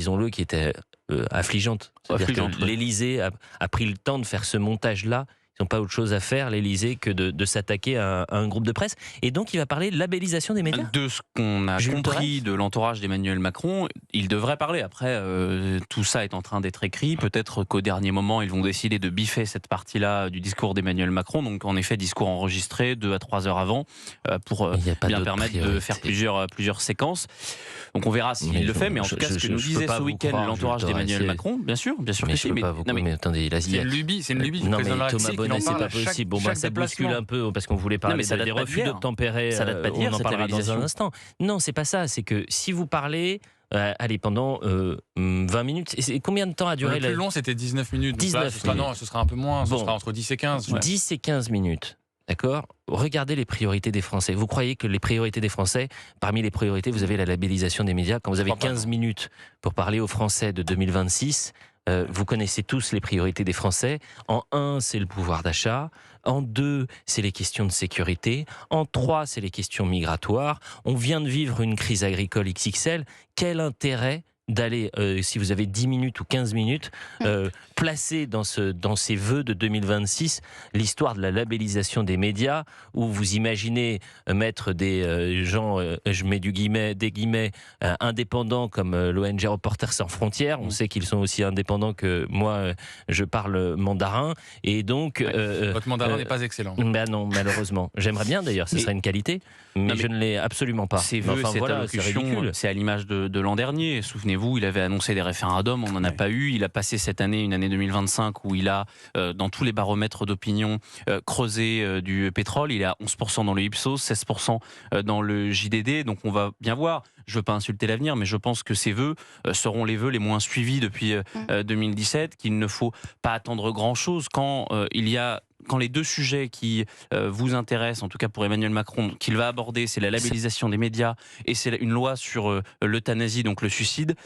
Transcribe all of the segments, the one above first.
disons-le, qui était affligeante. C'est-à-dire que l'Élysée a pris le temps de faire ce montage-là. Ils n'ont pas autre chose à faire, l'Élysée, que de s'attaquer à un groupe de presse. Et donc, il va parler de labellisation des médias. De ce qu'on a compris de l'entourage d'Emmanuel Macron, il devrait parler. Après, tout ça est en train d'être écrit. Peut-être qu'au dernier moment, ils vont décider de biffer cette partie-là du discours d'Emmanuel Macron. Donc, en effet, discours enregistré 2 à 3 heures avant pour bien permettre de faire plusieurs séquences. Donc, on verra s'il le fait. Mais en tout cas, ce que nous disait ce week-end l'entourage d'Emmanuel Macron, bien sûr que si. Mais attendez, c'est une lubie du président de la République. C'est pas possible. Bon, ça bouscule un peu parce qu'on voulait parler des refus d'obtempérer. Ça date pas d'hier, on en parlera dans un instant. Non, c'est pas ça. C'est que si vous parlez, allez, pendant 20 minutes. Et combien de temps a duré le plus long, c'était 19 minutes. 19 minutes. Non, ce sera un peu moins. Ce sera entre 10 et 15. 10 et 15 minutes. D'accord ? Regardez les priorités des Français. Vous croyez que les priorités des Français, parmi les priorités, vous avez la labellisation des médias. Quand vous avez 15 minutes pour parler aux Français de 2026, vous connaissez tous les priorités des Français. En 1, c'est le pouvoir d'achat. En 2, c'est les questions de sécurité. En 3, c'est les questions migratoires. On vient de vivre une crise agricole XXL. Quel intérêt d'aller, si vous avez 10 minutes ou 15 minutes, placer dans ces vœux de 2026 l'histoire de la labellisation des médias, où vous imaginez mettre des gens, je mets des guillemets, indépendants comme l'ONG Reporters sans frontières. On sait qu'ils sont aussi indépendants que moi, je parle mandarin. Et donc, votre mandarin n'est pas excellent. Ben non, malheureusement. J'aimerais bien d'ailleurs, ce serait une qualité, mais je ne l'ai absolument pas. Ces vœux, cette allocution, c'est à l'image de l'an dernier. Souvenez-vous, il avait annoncé des référendums, on n'en a pas eu. Il a passé cette année, une année 2025, où il a, dans tous les baromètres d'opinion, creusé du pétrole. Il est à 11% dans le Ipsos, 16% dans le JDD. Donc on va bien voir. Je ne veux pas insulter l'avenir, mais je pense que ces vœux seront les vœux les moins suivis depuis 2017, qu'il ne faut pas attendre grand-chose quand les 2 sujets qui vous intéressent, en tout cas pour Emmanuel Macron, qu'il va aborder, c'est la labellisation des médias et c'est une loi sur l'euthanasie, donc le suicide,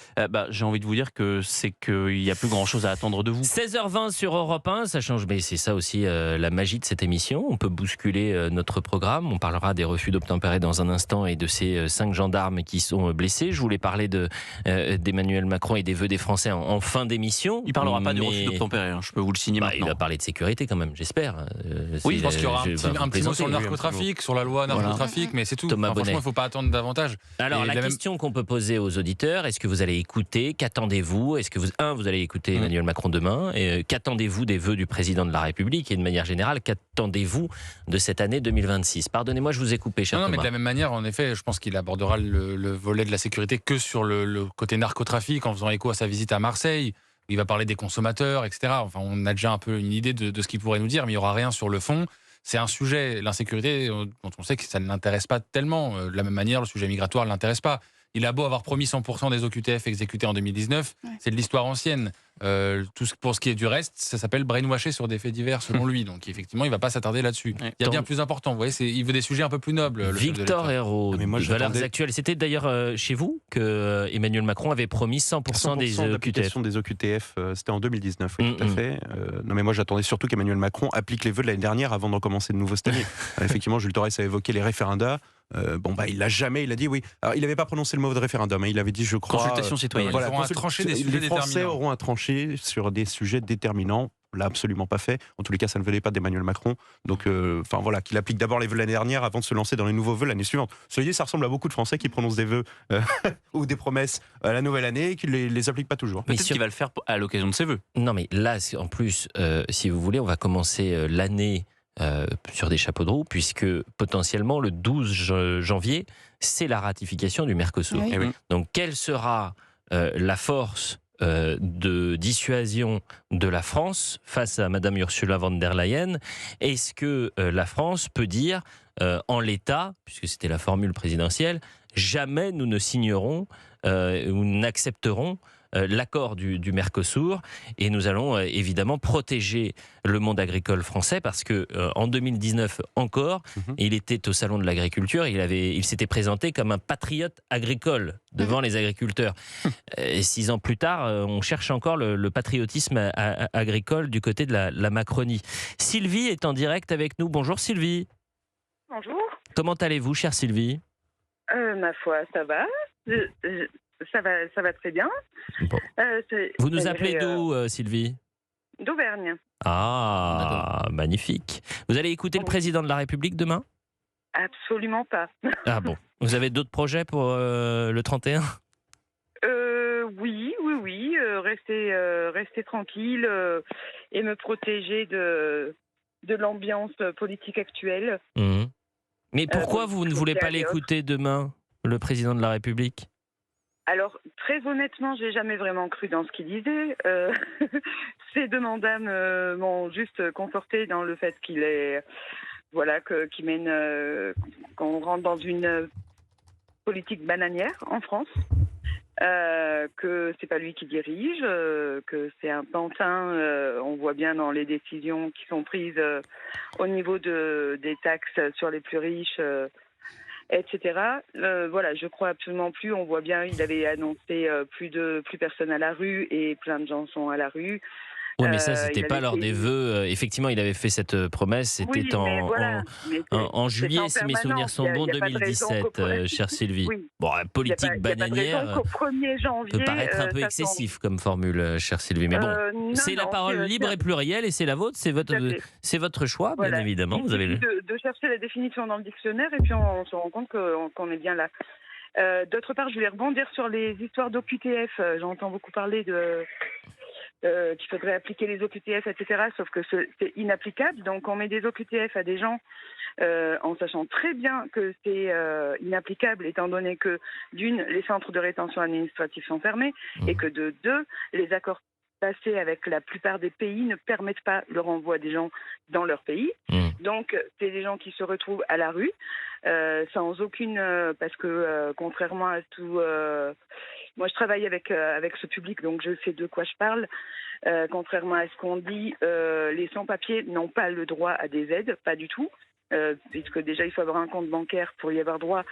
j'ai envie de vous dire que c'est qu'il n'y a plus grand-chose à attendre de vous. 16h20 sur Europe 1, ça change, mais c'est ça aussi la magie de cette émission. On peut bousculer notre programme. On parlera des refus d'obtempérer dans un instant et de ces 5 gendarmes qui sont blessés. Je voulais parler d'Emmanuel Macron et des vœux des Français en fin d'émission. Il ne parlera pas du refus d'obtempérer, je peux vous le signer maintenant. Il va parler de sécurité quand même, j'espère. Oui, je pense qu'il y aura un petit mot sur le narcotrafic, sur la loi narcotrafic, mais c'est tout. Franchement, il ne faut pas attendre davantage. Alors, la question qu'on peut poser aux auditeurs, est-ce que vous allez écouter ? Qu'attendez-vous ? Est-ce que vous allez écouter Emmanuel Macron demain ? Qu'attendez-vous des vœux du président de la République ? Et de manière générale, qu'attendez-vous de cette année 2026 ? Pardonnez-moi, je vous ai coupé, cher Thomas. Non, mais de la même manière, en effet, je pense qu'il abordera le volet de la sécurité que sur le côté narcotrafic, en faisant écho à sa visite à Marseille. Il va parler des consommateurs, etc. Enfin, on a déjà un peu une idée de ce qu'il pourrait nous dire, mais il n'y aura rien sur le fond. C'est un sujet, l'insécurité, dont on sait que ça ne l'intéresse pas tellement. De la même manière, le sujet migratoire ne l'intéresse pas. Il a beau avoir promis 100% des OQTF exécutés en 2019, c'est de l'histoire ancienne. Pour ce qui est du reste, ça s'appelle brainwasher sur des faits divers, selon lui. Donc, effectivement, il ne va pas s'attarder là-dessus. Il y a bien plus important. Vous voyez, il veut des sujets un peu plus nobles. Victor Hérault, valeurs actuelles. C'était d'ailleurs chez vous que Emmanuel Macron avait promis 100% des OQTF. Des OQTF, c'était en 2019, oui, tout à fait. Non, mais moi, j'attendais surtout qu'Emmanuel Macron applique les vœux de l'année dernière avant de recommencer de nouveau cette année. Effectivement, Jules Torres a évoqué les référendums. Il l'a jamais, il a dit oui. Alors, il n'avait pas prononcé le mot de référendum, il avait dit, je crois. Consultation citoyenne. Voilà, les Français auront à trancher sur des sujets déterminants. L'a absolument pas fait. En tous les cas, ça ne venait pas d'Emmanuel Macron. Donc, qu'il applique d'abord les vœux de l'année dernière avant de se lancer dans les nouveaux vœux l'année suivante. Cela dit, ça ressemble à beaucoup de Français qui prononcent des vœux ou des promesses à la nouvelle année et qui ne les appliquent pas toujours. Peut-être qu'il va le faire à l'occasion de ses vœux. Non, mais là, en plus, si vous voulez, on va commencer l'année sur des chapeaux de roue, puisque potentiellement le 12 janvier, c'est la ratification du Mercosur. Oui. Donc, quelle sera la force de dissuasion de la France face à Madame Ursula von der Leyen? Est-ce que la France peut dire, en l'état, puisque c'était la formule présidentielle, jamais nous ne signerons ou n'accepterons l'accord du Mercosur, et nous allons évidemment protéger le monde agricole français, parce que en 2019 encore, il était au salon de l'agriculture, il s'était présenté comme un patriote agricole devant les agriculteurs. 6 ans plus tard, on cherche encore le patriotisme agricole du côté de la Macronie. Sylvie est en direct avec nous. Bonjour Sylvie. Bonjour. Comment allez-vous, chère Sylvie? Ma foi, ça va. Ça va très bien. Bon. Vous nous appelez d'où, Sylvie ? D'Auvergne. Ah, magnifique. Vous allez écouter le président de la République demain ? Absolument pas. Ah bon. Vous avez d'autres projets pour le 31 ? Oui. Rester tranquille et me protéger de l'ambiance politique actuelle. Mmh. Mais pourquoi vous ne voulez pas l'écouter demain, le président de la République ? Alors, très honnêtement, j'ai jamais vraiment cru dans ce qu'il disait. Ces deux mandats m'ont juste conforté dans le fait qu'il est, qu'il mène, qu'on rentre dans une politique bananière en France, que c'est pas lui qui dirige, que c'est un pantin. On voit bien dans les décisions qui sont prises au niveau des taxes sur les plus riches. Etc. Je crois absolument plus. On voit bien, il avait annoncé plus personne à la rue et plein de gens sont à la rue. Oui, mais ça, c'était pas lors des vœux. Effectivement, il avait fait cette promesse. C'était en juillet, si mes souvenirs sont bons, 2017, chère Sylvie. Oui. Bon, politique bananière peut paraître un peu excessif comme formule, chère Sylvie. Mais bon, c'est la parole libre et plurielle et c'est la vôtre. C'est votre choix, bien évidemment. Vous avez de chercher la définition dans le dictionnaire et puis on se rend compte qu'on est bien là. D'autre part, je voulais rebondir sur les histoires d'OQTF. J'entends beaucoup parler qu'il faudrait appliquer les OQTF, etc. Sauf que c'est inapplicable. Donc, on met des OQTF à des gens en sachant très bien que c'est inapplicable, étant donné que, d'une, les centres de rétention administrative sont fermés, et que de deux, les accords passés avec la plupart des pays ne permettent pas le renvoi des gens dans leur pays. Donc, c'est des gens qui se retrouvent à la rue, sans aucune... parce que, contrairement à tout... moi, je travaille avec ce public, donc je sais de quoi je parle. Contrairement à ce qu'on dit, les sans-papiers n'ont pas le droit à des aides, pas du tout, puisque déjà, il faut avoir un compte bancaire pour y avoir droit.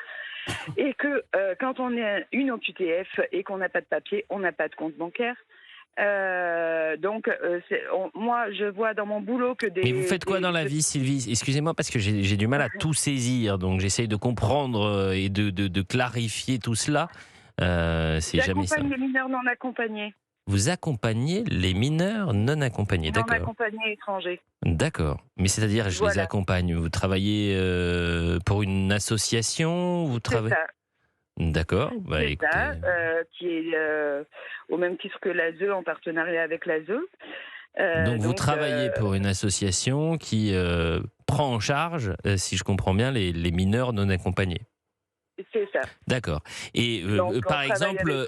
Et que quand on est une OQTF et qu'on n'a pas de papier, on n'a pas de compte bancaire. Moi, je vois dans mon boulot que des... Mais vous faites quoi dans la vie, Sylvie ? Excusez-moi, parce que j'ai du mal à tout saisir, donc j'essaye de comprendre et de clarifier tout cela. C'est jamais ça. J'accompagne les mineurs non accompagnés. Vous accompagnez les mineurs non accompagnés, d'accord. Non accompagnés étrangers. D'accord. Mais c'est-à-dire, je les accompagne. Vous travaillez pour une association, vous travaillez... C'est ça. D'accord. C'est ça, qui est au même titre que l'ASE, en partenariat avec l'ASE. Donc vous travaillez pour une association qui prend en charge, si je comprends bien, les mineurs non accompagnés. C'est ça. D'accord. Et par exemple,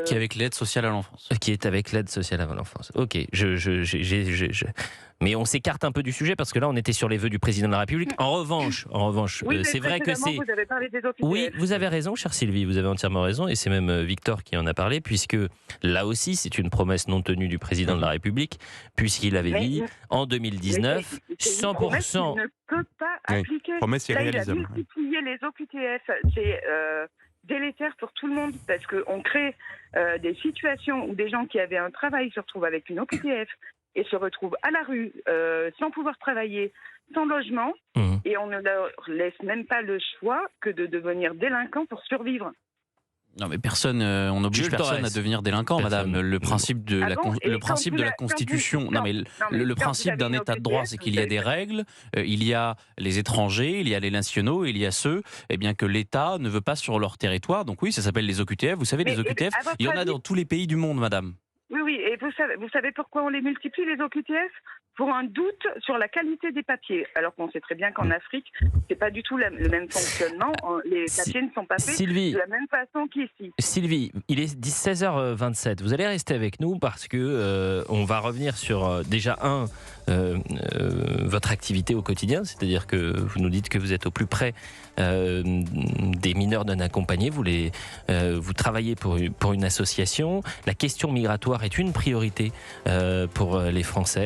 qui est avec l'aide sociale à l'enfance. Qui est avec l'aide sociale à l'enfance. Ok. Mais on s'écarte un peu du sujet parce que là, on était sur les vœux du président de la République. En revanche, oui, c'est vrai que c'est. Vous avez parlé des OQTF. Oui, vous avez raison, chère Sylvie. Vous avez entièrement raison, et c'est même Victor qui en a parlé, puisque là aussi, c'est une promesse non tenue du président de la République, puisqu'il avait dit en 2019, 100%. Il ne peut pas appliquer. Promesse irréalisable. Il a multiplié les OQTF. C'est délétère pour tout le monde parce qu'on crée des situations où des gens qui avaient un travail se retrouvent avec une OQTF et se retrouvent à la rue sans pouvoir travailler, sans logement, et on ne leur laisse même pas le choix que de devenir délinquant pour survivre. Non mais personne, on n'oblige personne à devenir délinquant, madame. Le principe de la Constitution, le principe d'un État de droit, c'est qu'il y a des règles, il y a les étrangers, il y a les nationaux, il y a ceux que l'État ne veut pas sur leur territoire. Donc oui, ça s'appelle les OQTF. Vous savez, les OQTF, il y en a dans tous les pays du monde, madame. Oui, et vous savez pourquoi on les multiplie, les OQTF ? Pour un doute sur la qualité des papiers. Alors qu'on sait très bien qu'en Afrique, c'est pas du tout le même fonctionnement. Les papiers ne sont pas faits de la même façon qu'ici. Sylvie, il est 16h27. Vous allez rester avec nous parce que on va revenir sur déjà votre activité au quotidien, c'est-à-dire que vous nous dites que vous êtes au plus près des mineurs non accompagnés. Vous travaillez pour une association. La question migratoire est une priorité pour les Français.